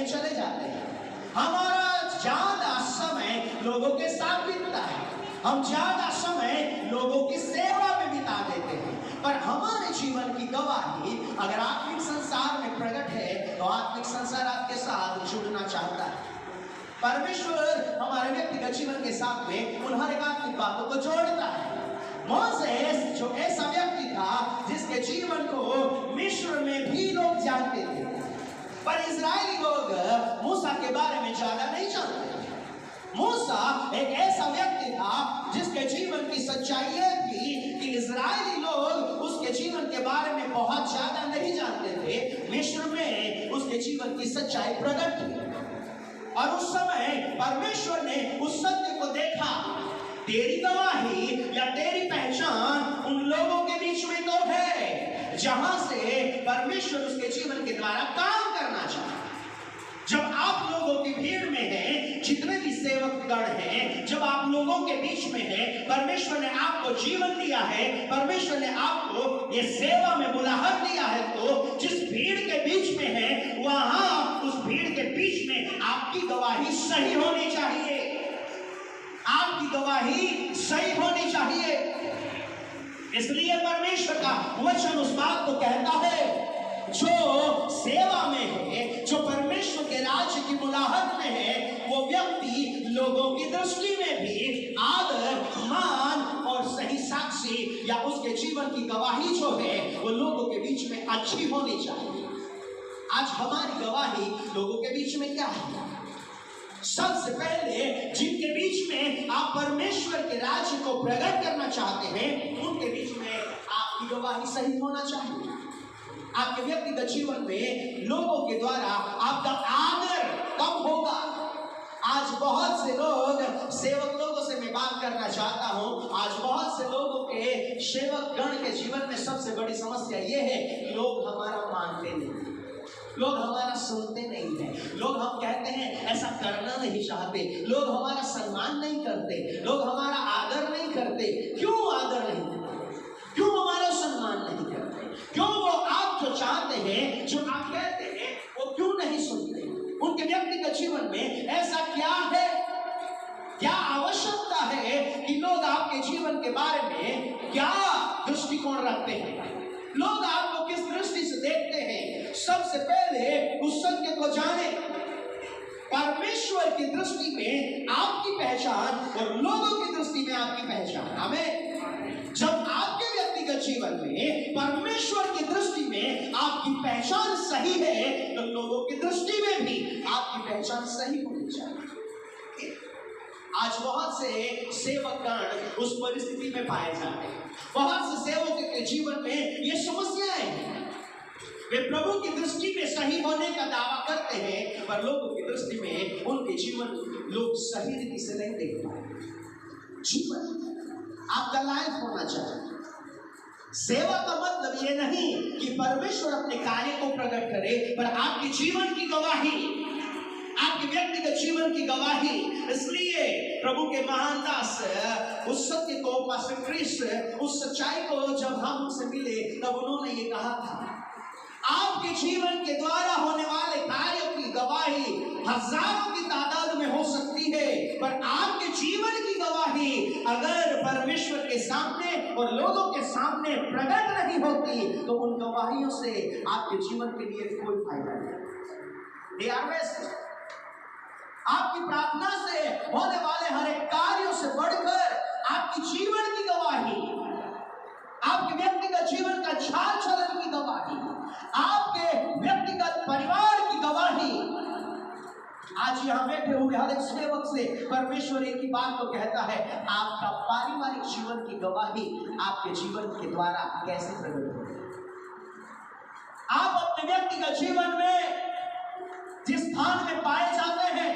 में चले जाते हैं। हमारा ज्यादा समय लोगों के साथ बीतता है, हम ज्यादा समय लोगों की सेवा में बिता देते हैं, पर हमारे जीवन की गवाही अगर आत्मिक संसार में प्रकट है तो आत्मिक संसार आपके साथ जुड़ना चाहता है। परमेश्वर हमारे व्यक्तिगत जीवन के साथ में उन हर एक आत्मिक बातों को जोड़ता है। मोसेस जो ऐसा व्यक्ति था जिसके जीवन को मिस्र में भी लोग जानते थे, पर इजरायली लोग मूसा के बारे में ज्यादा नहीं जानते थे। मूसा एक ऐसा व्यक्ति था जिसके जीवन की सच्चाई यह थी कि इजरायली लोग उसके जीवन के बारे में बहुत ज्यादा नहीं जानते थे। मिस्र में उसके जीवन की सच्चाई प्रकट थी और उस समय परमेश्वर ने उस सत्य को देखा। तेरी गवाही या तेरी पहचान उन लोगों के बीच में तो है जहां से परमेश्वर उसके जीवन के द्वारा काम करना चाहता। जब आप लोगों की भीड़ में हैं, जितने भी सेवकगण हैं, जब आप लोगों के बीच में हैं, परमेश्वर ने आपको जीवन दिया है, परमेश्वर ने आपको ये सेवा में बुलाहट दिया है, तो जिस भीड़ के बीच में है वहां उस भीड़ के बीच में आपकी गवाही सही होनी चाहिए। आपकी गवाही सही होनी चाहिए। इसलिए परमेश्वर का वचन उस बात को कहता है, जो सेवा में है, जो परमेश्वर के राज्य की बुलाहट में है, वो व्यक्ति लोगों की दृष्टि में भी आदर, मान और सही साक्षी या उसके जीवन की गवाही जो है वो लोगों के बीच में अच्छी होनी चाहिए। आज हमारी गवाही लोगों के बीच में क्या है? सबसे पहले जिनके बीच में आप परमेश्वर के राज्य को प्रकट करना चाहते हैं, उनके बीच में आपकी गवाही सही होना चाहिए। आपके व्यक्तिगत जीवन में लोगों के द्वारा आपका आदर कब होगा? आज बहुत से लोग, सेवक लोगों से मैं बात करना चाहता हूं, आज बहुत से लोगों के सेवक गण के जीवन में सबसे बड़ी समस्या यह है कि लोग हमारा मानते नहीं, लोग हमारा सुनते नहीं है, लोग हम कहते हैं ऐसा करना नहीं चाहते, लोग हमारा सम्मान नहीं करते, लोग हमारा आदर नहीं करते। क्यों आदर नहीं करते? क्यों हमारा सम्मान नहीं करते? क्यों वो आप जो चाहते हैं, जो आप कहते हैं, वो क्यों नहीं सुनते? उनके व्यक्तिगत जीवन में ऐसा क्या है? क्या आवश्यकता है कि लोग आपके जीवन के बारे में क्या दृष्टिकोण रखते हैं? लोग आपको किस दृष्टि से देखते हैं? सबसे पहले उस सत्य को जाने। परमेश्वर की दृष्टि में आपकी पहचान और लोगों की दृष्टि में आपकी पहचान। हमें जब आपके व्यक्तिगत जीवन में परमेश्वर की दृष्टि में आपकी पहचान सही है, तो लोगों की दृष्टि में भी आपकी पहचान सही होनी चाहिए। आज बहुत से सेवकगण उस परिस्थिति में पाए जाते हैं। बहुत से सेवकों के जीवन में ये समस्याएं हैं। वे प्रभु की दृष्टि में सही होने का दावा करते हैं, पर लोगों की दृष्टि में उनके जीवन लोग सही रीति से नहीं देख पाए। जीवन आपका लायक होना चाहिए। सेवा का मतलब ये नहीं कि परमेश्वर अपने कार्य को प्रकट करे, पर आपके जीवन की गवाही, आपके व्यक्तिगत जीवन की गवाही। इसलिए प्रभु के महान दास उस सत्य को, पास्टर क्रिस, उस सच्चाई को जब हम उनसे मिले तब उन्होंने ये कहा था, आपके जीवन के द्वारा होने वाले कार्यों की गवाही हजारों की तादाद में हो सकती है, पर आपके जीवन की गवाही अगर परमेश्वर के सामने और लोगों के सामने प्रकट नहीं होती तो उन गवाहियों से आपके जीवन के लिए कोई फायदा नहीं। They are waste। आपकी प्रार्थना से होने वाले हर एक कार्यों से बढ़कर आपकी जीवन की गवाही, आपके व्यक्तिगत जीवन का चाल चलन की गवाही, आपके व्यक्तिगत परिवार की गवाही। आज यहाँ बैठे हुए हर एक सेवक से परमेश्वर एक ही बात को कहता है, आपका पारिवारिक जीवन की गवाही आपके जीवन के द्वारा कैसे प्रकट होगी? आप अपने व्यक्तिगत जीवन में जिस स्थान में पाए जाते हैं,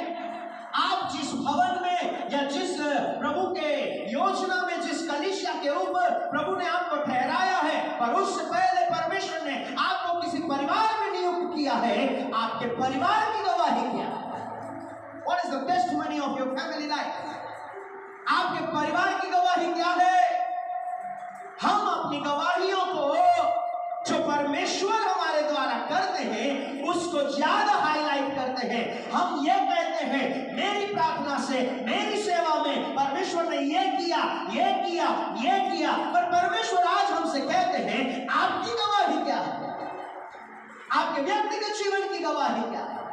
आप जिस भवन में या जिस प्रभु के योजना में, जिस कलीसिया के ऊपर प्रभु ने आपको ठहराया है, पर उससे पहले परमेश्वर ने आपको किसी परिवार में नियुक्त किया है, आपके परिवार की गवाही क्या है? What is the testimony of your family life? आपके परिवार की गवाही क्या है? हम अपनी गवाहियों को जो परमेश्वर हमारे द्वारा करते हैं उसको ज्यादा हाईलाइट करते हैं, हम ये कहते हैं मेरी प्रार्थना से, मेरी सेवा में परमेश्वर ने ये किया, ये किया, ये किया, पर परमेश्वर आज हमसे कहते हैं आपकी गवाही क्या है? आपके व्यक्तिगत जीवन की गवाही क्या है?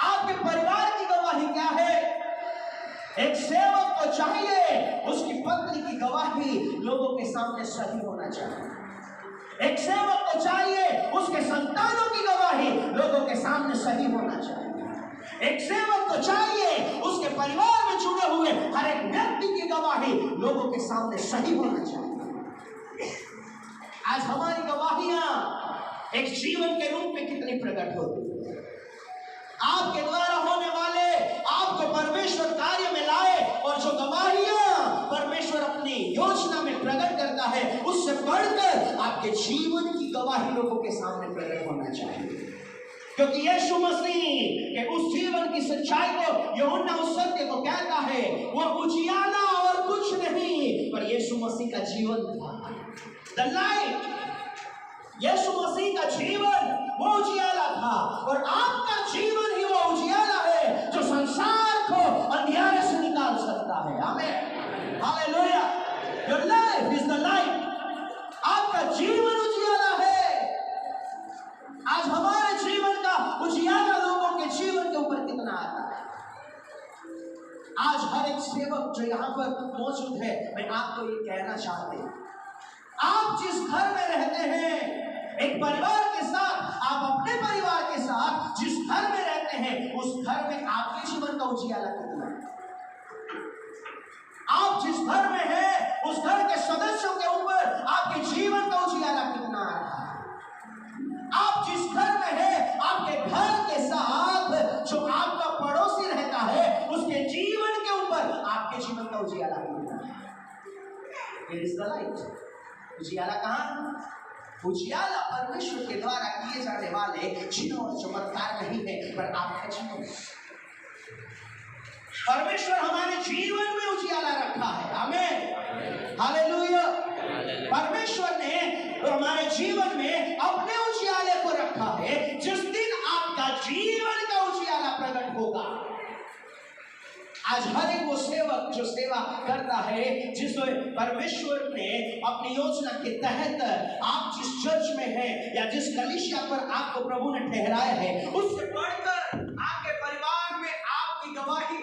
आपके परिवार की गवाही क्या है? एक सेवक को चाहिए उसकी पत्नी की गवाही लोगों के सामने सही होना चाहिए। एक सेवक को चाहिए उसके संतानों की गवाही लोगों के सामने सही होना चाहिए। एक सेवक को चाहिए उसके परिवार में जुड़े हुए हर एक व्यक्ति की गवाही लोगों के सामने सही होना चाहिए। आज हमारी गवाहियां एक जीवन के रूप में कितनी प्रकट होती है। आपके द्वारा होने वाले आपको परमेश्वर कार्य में लाए और जो गवाहियां परमेश्वर अपनी योजना में प्रकट करता है उससे बढ़कर आपके जीवन की गवाही लोगों के सामने प्रकट होना चाहिए। क्योंकि यीशु मसीह के उस जीवन की सच्चाई को यूहन्ना उस सत्य को कहता है, वो उजियाला और कुछ नहीं पर यीशु मसीह का जीवन था। द लाइट, यीशु मसीह का जीवन वो उजियाला था और आपका जीवन ही वो उजियाला है जो संसार को अंधियारे से निकाल सकता है। आमीन, hallelujah. Your life is the light. आपका जीवन उजियाला है। आज हमारे जीवन का उजियाला लोगों के जीवन के ऊपर कितना आता है। आज हर एक सेवक जो यहाँ पर मौजूद है, मैं आपको ये कहना चाहती हूँ, आप जिस घर में रहते हैं, एक परिवार के साथ, आप अपने परिवार के साथ जिस घर में रहते हैं उस घर में आपके जीवन का उजियाला कितना है। आप जिस घर में हैं उस घर के सदस्यों के ऊपर आपके जीवन का उजियाला कितना आ रहा है। आप जिस घर में हैं आपके घर के साथ जो आपका पड़ोसी रहता है उसके जीवन के ऊपर आपके जीवन का उजियाला कितना है। It is the light। उजियाला कहाँ? उजियाला परमेश्वर के द्वारा किए जाने वाले चिन्ह और चमत्कार नहीं है पर आपका जीवन। परमेश्वर हमारे जीवन में उजियाला रखा है। आमीन, हालेलुया। परमेश्वर ने हमारे जीवन में अपने उजियाले को रखा है। जिस दिन आपका जीवन का उजियाला प्रकट होगा, आज हर एक वो सेवक जो सेवा करता है, जिसमें परमेश्वर ने अपनी योजना के तहत आप जिस चर्च में हैं या जिस कलीसिया पर आपको प्रभु ने ठहराया है, उससे बढ़कर आपके परिवार में आपकी गवाही